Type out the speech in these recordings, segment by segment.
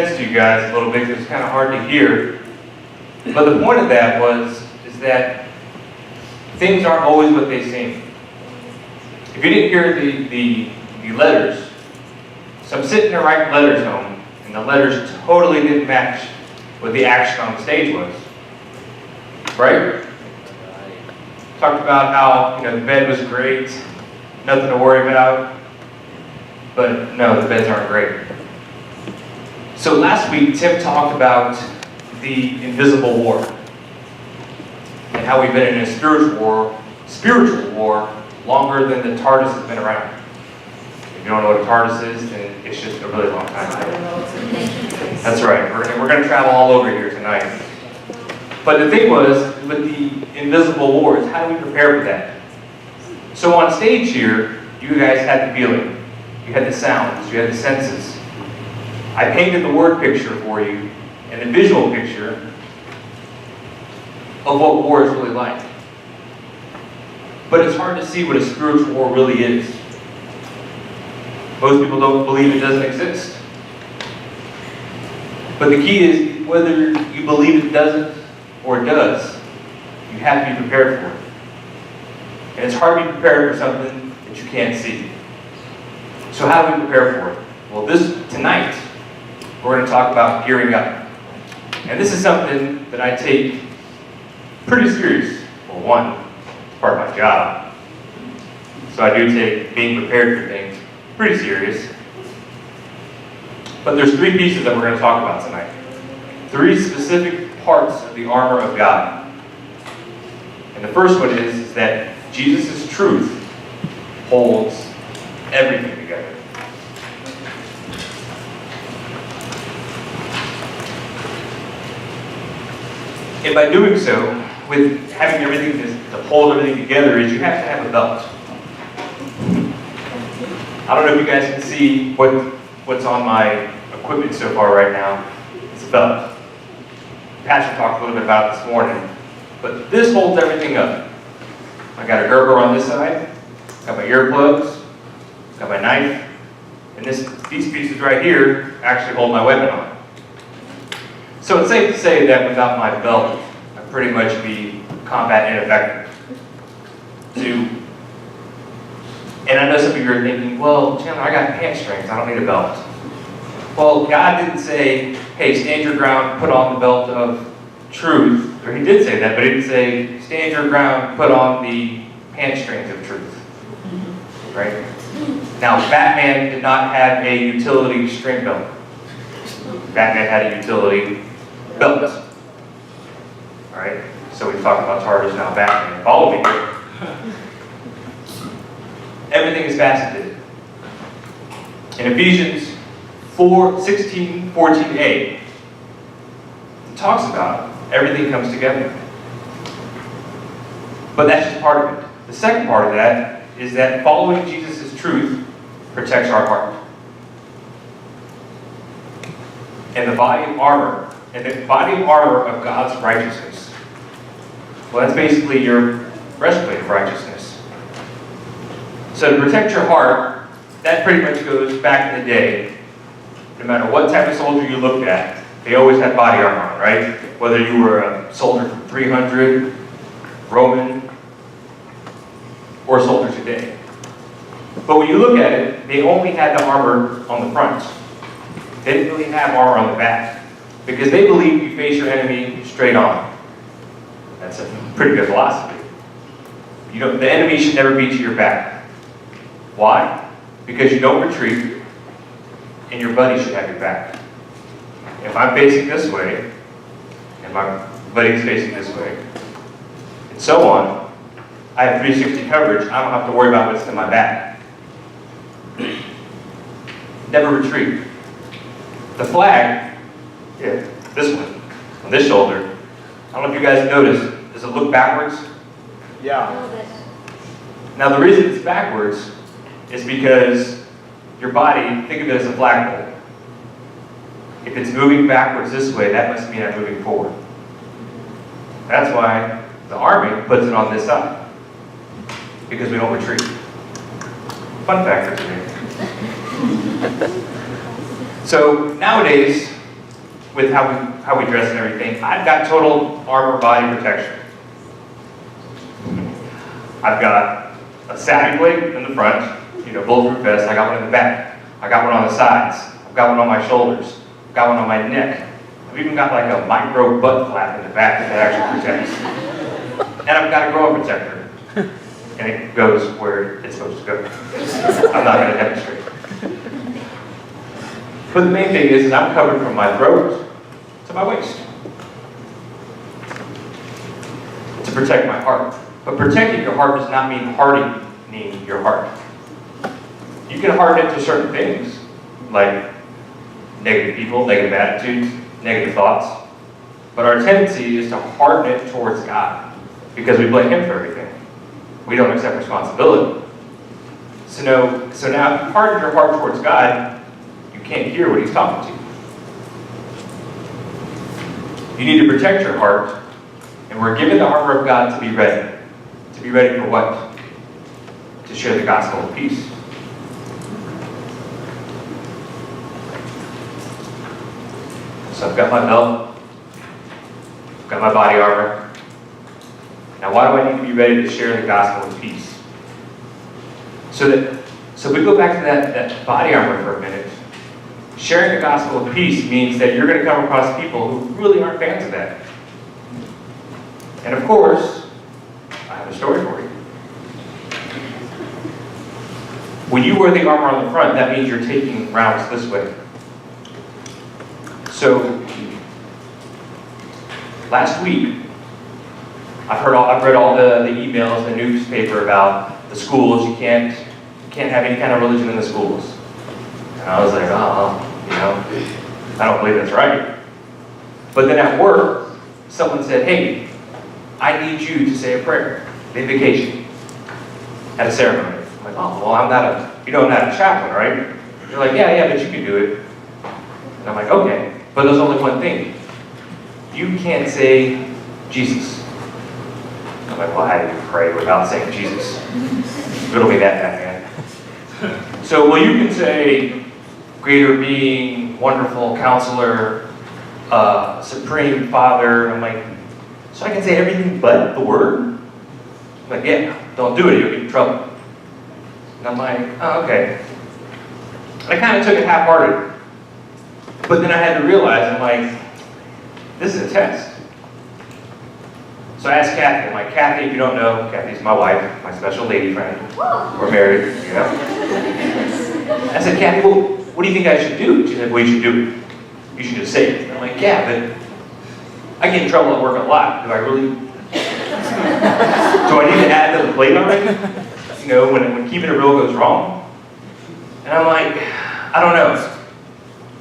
sense to you guys a little bit because it's kind of hard to hear. But the point of that is that things aren't always what they seem. If you didn't hear the letters, so I'm sitting there writing letters home, and the letters totally didn't match what the action on the stage was. Right? Talked about how the bed was great, nothing to worry about. But no, the beds aren't great. So last week, Tim talked about the invisible war and how we've been in a spiritual war longer than the TARDIS has been around. If you don't know what a TARDIS is, then it's just a really long time. That's right. We're going to travel all over here tonight. But the thing was, with the invisible wars, how do we prepare for that? So on stage here, you guys had the feeling. You had the sounds. You had the senses. I painted the word picture for you and the visual picture of what war is really like. But it's hard to see what a spiritual war really is. Most people don't believe it doesn't exist. But the key is whether you believe it doesn't or it does, you have to be prepared for it. And it's hard to be prepared for something that you can't see. So how do we prepare for it? Well, tonight, we're going to talk about gearing up. And this is something that I take pretty serious. Well, one, it's part of my job. So I do take being prepared for things pretty serious. But there's three pieces that we're going to talk about tonight. Three specific parts of the armor of God. And the first one is that Jesus' truth holds everything together. And by doing so, with having everything to hold everything together, is you have to have a belt. I don't know if you guys can see what's on my equipment so far right now. It's a belt. Pastor talked a little bit about it this morning. But this holds everything up. I got a Gerber on this side, got my earplugs, got my knife, and these pieces right here actually hold my weapon on. So it's safe to say that without my belt, I'd pretty much be combat ineffective. And I know some of you are thinking, well, Chandler, I got pant strings, I don't need a belt. Well, God didn't say, hey, stand your ground, put on the belt of truth. Or he did say that, but he didn't say, stand your ground, put on the pant strings of truth. Right? Now, Batman did not have a utility string belt. Batman had a utility belt. Alright? So we've talked about TARDIS, now Batman. Follow me here. Everything is faceted. In Ephesians 4:16-14a, it talks about everything comes together. But that's just part of it. The second part of that is that following Jesus' truth protects our heart. And the body of armor, of God's righteousness. Well, that's basically your breastplate of righteousness. So to protect your heart, that pretty much goes back in the day. No matter what type of soldier you looked at, they always had body armor on, right? Whether you were a soldier from 300, Roman, or a soldier today. But when you look at it, they only had the armor on the front. They didn't really have armor on the back. Because they believed you face your enemy straight on. That's a pretty good philosophy. The enemy should never be to your back. Why? Because you don't retreat, and your buddy should have your back. If I'm facing this way, and my buddy's facing this way, and so on, I have 360 coverage, I don't have to worry about what's in my back. Never retreat. The flag, this one, on this shoulder, I don't know if you guys noticed, does it look backwards? Yeah. Now the reason it's backwards is because your body, think of it as a flagpole. If it's moving backwards this way, that must mean I'm moving forward. That's why the Army puts it on this side. Because we don't retreat. Fun fact for today. So nowadays, with how we dress and everything. I've got total armor body protection. I've got a savvy blade in the front, bulletproof vest. I got one in the back. I got one on the sides. I've got one on my shoulders. I've got one on my neck. I've even got like a micro butt flap in the back that actually protects. And I've got a groin protector. And it goes where it's supposed to go. I'm not going to demonstrate. But the main thing is I'm covered from my throat to my waist. To protect my heart. But protecting your heart does not mean hardening your heart. You can harden it to certain things, like negative people, negative attitudes, negative thoughts. But our tendency is to harden it towards God because we blame Him for everything. We don't accept responsibility. So now if you harden your heart towards God, you can't hear what He's talking to you. You need to protect your heart, and we're given the armor of God to be ready. To be ready for what? To share the gospel of peace. So I've got my belt, I've got my body armor. Now why do I need to be ready to share the gospel of peace? So if we go back to that body armor for a minute, sharing the gospel of peace means that you're going to come across people who really aren't fans of that. And of course, I have a story for you. When you wear the armor on the front, that means you're taking rounds this way. So, last week, I've read all the emails, the newspaper about the schools. You can't have any kind of religion in the schools. And I was like, I don't believe that's right. But then at work, someone said, hey, I need you to say a prayer, invocation, at a ceremony. I'm like, oh, well, I'm not a chaplain, right? They're like, yeah, but you can do it. And I'm like, okay. But there's only one thing. You can't say Jesus. I'm like, well, how do you pray without saying Jesus? It'll be that bad, man. So, well, you can say greater being, wonderful counselor, supreme Father. I'm like, so I can say everything but the word? I'm like, yeah, don't do it, you'll get in trouble. And I'm like, oh, okay. And I kind of took it half-hearted. But then I had to realize, I'm like, this is a test. So I asked Kathy, I'm like, Kathy, if you don't know, Kathy's my wife, my special lady friend. We're married, I said, Kathy, well, what do you think I should do? She said, well, you should do it. You should just say it. And I'm like, yeah, but I get in trouble at work a lot. Do I really? Do I need to add to the plate already? When keeping it real goes wrong? And I'm like, I don't know.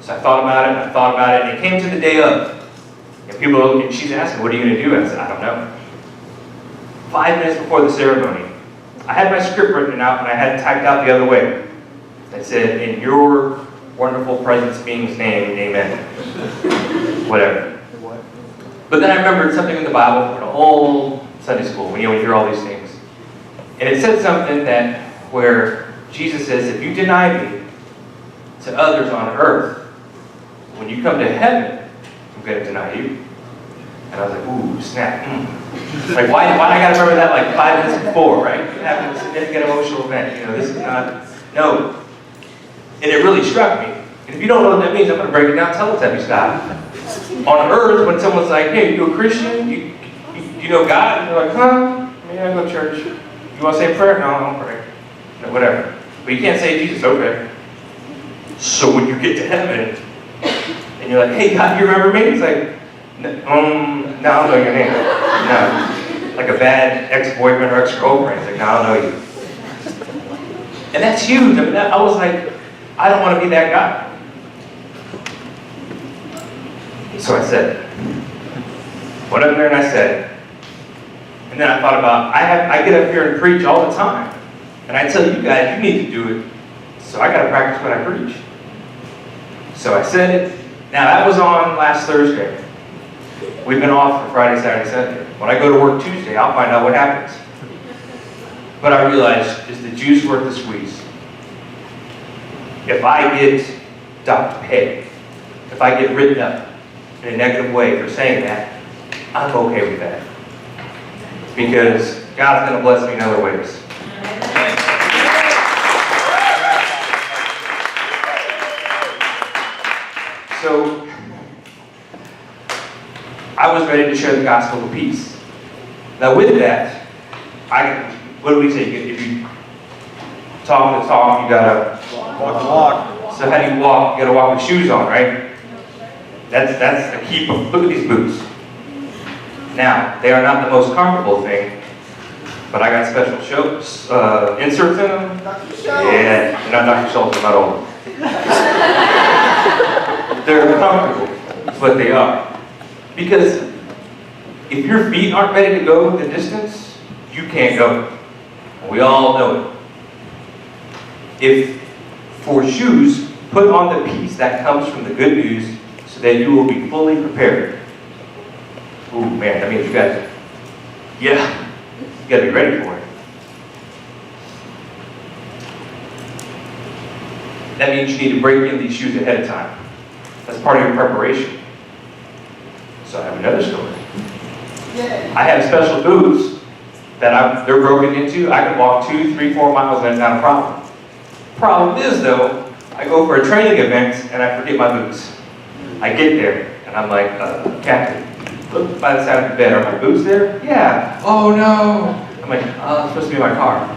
So I thought about it, and it came to the day of. And she's asking, what are you going to do? And I said, I don't know. 5 minutes before the ceremony, I had my script written out, and I had it typed out the other way. It said, in your wonderful presence being's name, amen. Whatever. But then I remembered something in the Bible from an old Sunday school, when you hear all these things. And it said something where Jesus says, if you deny me to others on earth, when you come to heaven, I'm going to deny you. And I was like, ooh, snap. Like, why I got to remember that like 5 minutes before, right? It happened a significant emotional event. This is not, no. And it really struck me. And if you don't know what that means, I'm going to break it down Teletubby style. On earth, when someone's like, hey, you a Christian? You know God? And you're like, huh? Yeah, I go to church. You want to say a prayer? No, I don't pray. No, whatever. But you can't say Jesus, okay. So when you get to heaven, and you're like, hey, God, you remember me? It's like, no, I don't know your name. No. Like a bad ex-boyfriend or ex-girlfriend. It's like, no, I don't know you. And that's huge. I mean, I was like, I don't want to be that guy. So I said, went up there and I said, and then I thought about, I get up here and preach all the time. And I tell you guys, you need to do it. So I got to practice what I preach. So I said it. Now that was on last Thursday. We've been off for Friday, Saturday, Sunday. When I go to work Tuesday, I'll find out what happens. But I realized, is the juice worth the squeeze? If I get docked pay, if I get written up, in a negative way for saying that, I'm okay with that. Because God's going to bless me in other ways. So, I was ready to share the gospel of peace. Now with that, what do we say? If you talk the talk, you gotta Walk the walk. So how do you walk? You gotta walk with shoes on, right? That's the key. Look at these boots. Now, they are not the most comfortable thing, but I got special inserts in them. Yeah, they're not Dr. Schultz, I'm not old. They're comfortable, that's what they are. Because if your feet aren't ready to go the distance, you can't go. We all know it. If for shoes, put on the peace that comes from the good news so that you will be fully prepared. Ooh, man, that means you got to, you got to be ready for it. That means you need to break in these shoes ahead of time. That's part of your preparation. So I have another story. I have special boots that they're broken into. I can walk 2, 3, 4 miles and it's not a problem. Problem is though, I go for a training event and I forget my boots. I get there and I'm like, Captain, look by the side of the bed. Are my boots there? Yeah. Oh no. I'm like, it's supposed to be in my car.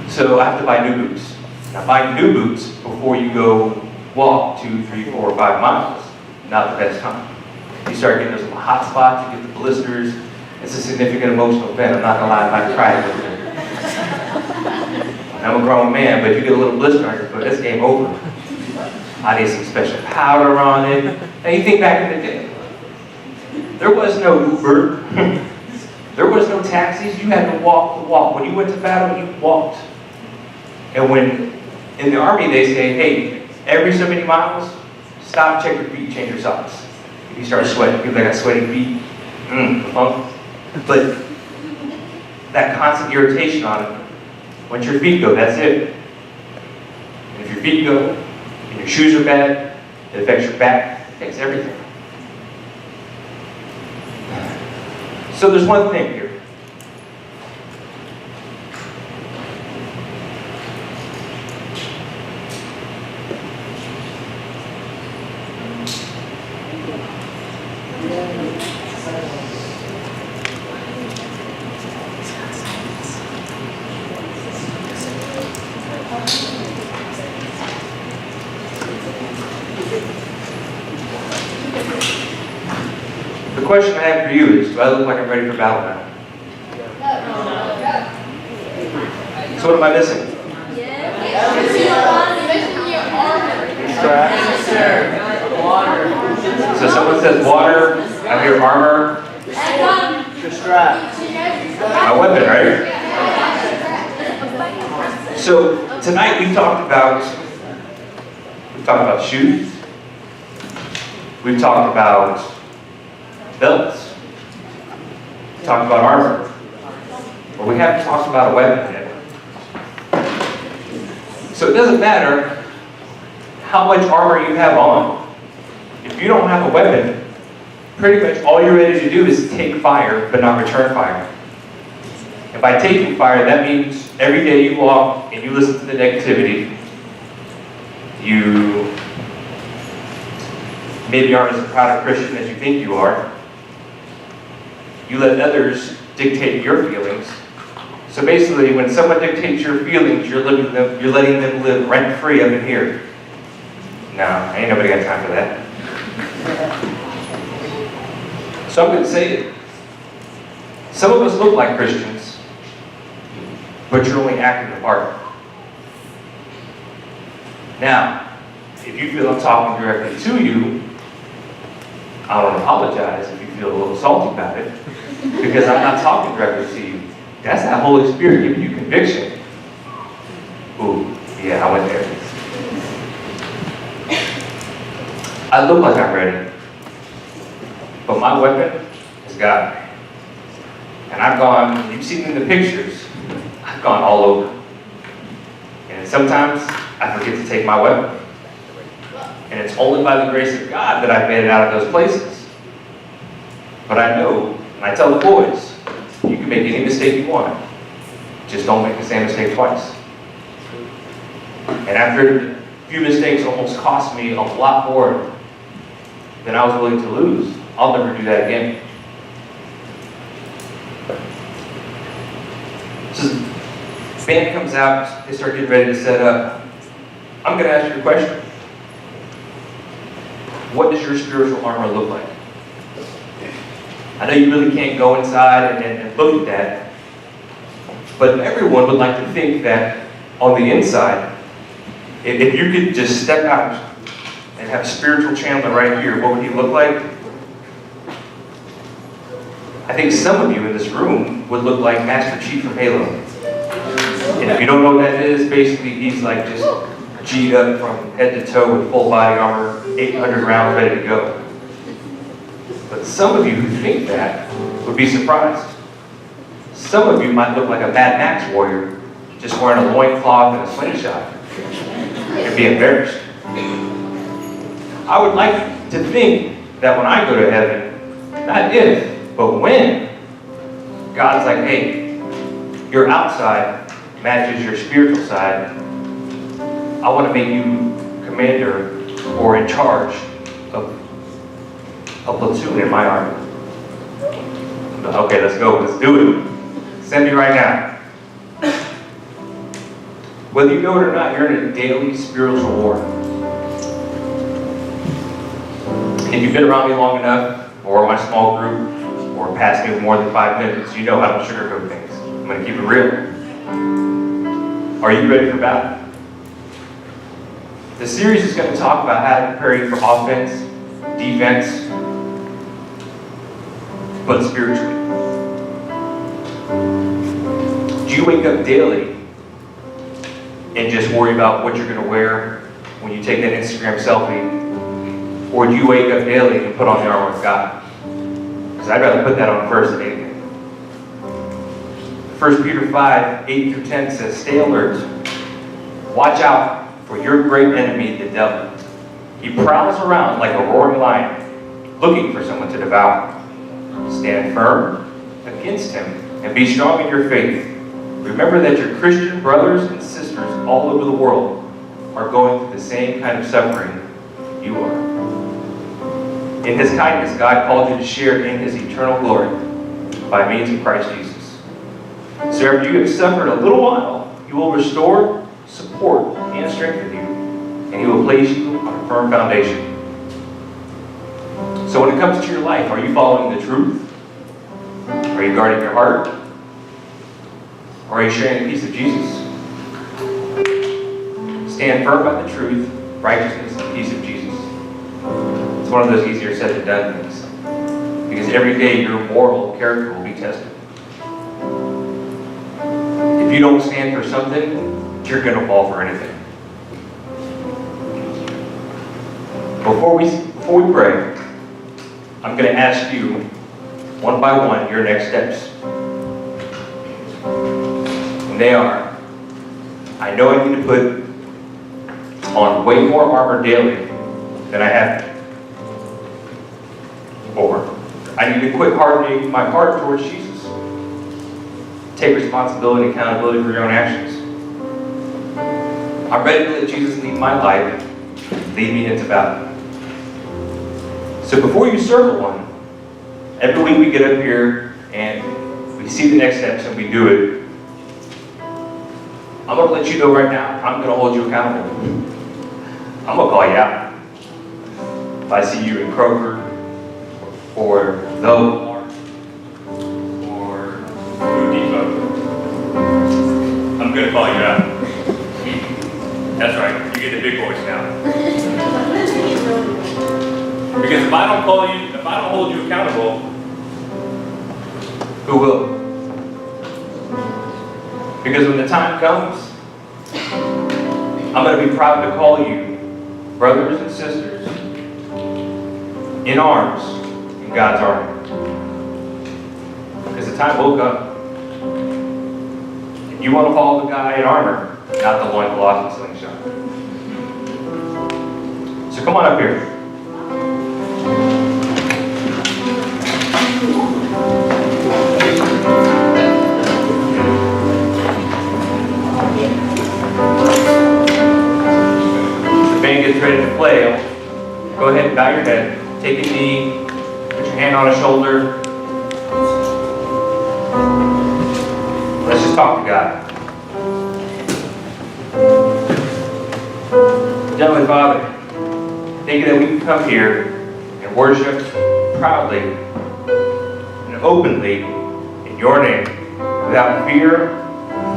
So I have to buy new boots. Now buying new boots before you go walk 2, 3, 4, 5 miles, not the best time. You start getting those little hot spots, you get the blisters. It's a significant emotional event. I'm not gonna lie, I cried a little bit. I'm a grown man, but you get a little blister on your foot, that's game over. I need some special powder on it. Now you think back in the day, there was no Uber, there was no taxis, you had to walk the walk. When you went to battle, you walked. And when in the army they say, hey, every so many miles, stop, check your feet, change your socks. If you start sweating, people that got sweaty feet, but that constant irritation on it, once your feet go, that's it. And if your feet go, and your shoes are bad, it affects your back, it affects everything. So there's one thing here. The question I have for you is, do I look like I'm ready for battle now? So what am I missing? So someone says water, I hear armor. My weapon, right? So tonight we've talked about shoes. We've talked about belts. We've talked about armor. But we haven't talked about a weapon yet. So it doesn't matter how much armor you have on. If you don't have a weapon, pretty much all you're ready to do is take fire, but not return fire. And by taking fire, that means every day you walk and you listen to the negativity. You maybe aren't as proud a Christian as you think you are. You let others dictate your feelings. So basically, when someone dictates your feelings, you're letting them live rent-free up in here. No, ain't nobody got time for that. So I'm going to say it. Some of us look like Christians, but you're only acting the part. Now, if you feel I'm talking directly to you, I want to apologize if you feel a little salty about it, because I'm not talking directly to you. That's that Holy Spirit giving you conviction. Ooh, yeah, I went there. I look like I'm ready, but my weapon is God. And I've gone, you've seen in the pictures, I've gone all over. And sometimes I forget to take my weapon. And it's only by the grace of God that I've made it out of those places. But I know, and I tell the boys, you can make any mistake you want. Just don't make the same mistake twice. And after a few mistakes almost cost me a lot more than I was willing to lose, I'll never do that again. So the band comes out, they start getting ready to set up. I'm going to ask you a question. What does your spiritual armor look like? I know you really can't go inside and look at that, but everyone would like to think that on the inside, if you could just step out and have spiritual Chandler right here, what would he look like? I think some of you in this room would look like Master Chief from Halo. And if you don't know what that is, basically he's like just G'd up from head to toe with full body armor, 800 rounds ready to go. But some of you who think that would be surprised. Some of you might look like a Mad Max warrior, just wearing a loincloth and a slingshot. You'd be embarrassed. I would like to think that when I go to heaven, not if, but when, God's like, hey, your outside matches your spiritual side. I want to make you commander or in charge of a platoon in my army. Okay, let's go. Let's do it. Send me right now. Whether you know it or not, you're in a daily spiritual war. If you've been around me long enough, or my small group, or past me more than 5 minutes, you know I don't sugarcoat things. I'm going to keep it real. Are you ready for battle? The series is going to talk about how to prepare you for offense, defense, but spiritually. Do you wake up daily and just worry about what you're going to wear when you take that Instagram selfie? Or do you wake up daily and put on the armor of God? Because I'd rather put that on first than anything. 1 Peter 5, 8 through 10 says, stay alert. Watch out for your great enemy, the devil. He prowls around like a roaring lion, looking for someone to devour. Stand firm against him and be strong in your faith. Remember that your Christian brothers and sisters all over the world are going through the same kind of suffering you are. In his kindness, God called you to share in his eternal glory by means of Christ Jesus. So after you have suffered a little while, he will restore, support, and strengthen you, and he will place you on a firm foundation. So when it comes to your life, are you following the truth? Are you guarding your heart? Or are you sharing the peace of Jesus? Stand firm by the truth, righteousness, and peace of Jesus. It's one of those easier said than done things. Because every day your moral character will be tested. If you don't stand for something, you're going to fall for anything. Before we pray, I'm going to ask you, one by one, your next steps. And they are, I know I need to put on way more armor daily than I have. Or, I need to quit hardening my heart towards Jesus. Take responsibility and accountability for your own actions. I'm ready to let Jesus lead my life, lead me into battle. So before you circle one, every week we get up here and we see the next steps and we do it. I'm going to let you know right now, I'm going to hold you accountable. I'm going to call you out. If I see you in Kroger, or the Walmart, or Food Depot, I'm going to call you out. That's right, you get the big voice now. Because if I don't hold you accountable, who will? Because when the time comes, I'm going to be proud to call you brothers and sisters in arms in God's army. Because the time will come. And you want to follow the guy in armor, not the loincloth and slingshot. So come on up here. The band gets ready to play. Go ahead and bow your head. Take a knee. Put your hand on a shoulder. Let's just talk to God. Heavenly Father, thank you that we can come here and worship proudly and openly in your name without fear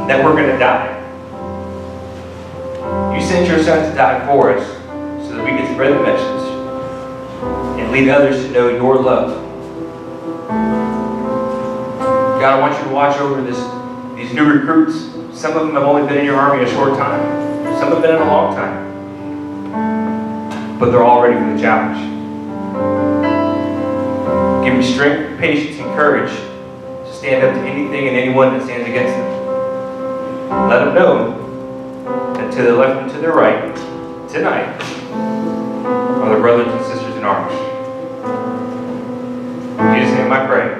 that we're going to die. You sent your Son to die for us so that we can spread the message and lead others to know your love. God, I want you to watch over these new recruits. Some of them have only been in your army a short time. Some have been in a long time. But they're all ready for the challenge. Give them strength, patience, and courage to stand up to anything and anyone that stands against them. Let them know that to their left and to their right, tonight, are their brothers and sisters in arms. In Jesus' name I pray.